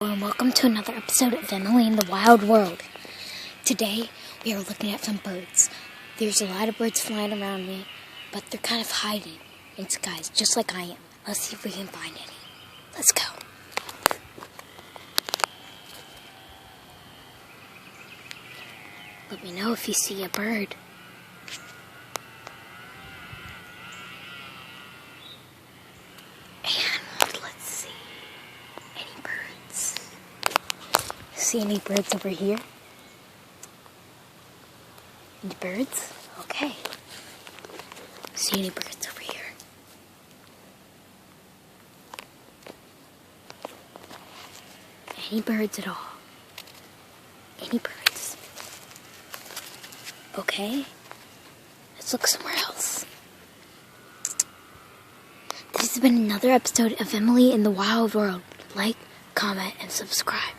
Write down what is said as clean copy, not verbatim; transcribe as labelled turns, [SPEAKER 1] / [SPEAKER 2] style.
[SPEAKER 1] And welcome to another episode of Emily in the Wild World. Today we are looking at some birds. There's a lot of birds flying around me, but they're kind of hiding in skies, just like I am. Let's see if we can find any. Let's go. Let me know if you see a bird. And let's see. Any birds? See any birds over here? Any birds? Okay. See any birds over here? Any birds at all? Any birds? Okay. Let's look somewhere else. This has been another episode of Emily in the Wild World. Like, comment, and subscribe.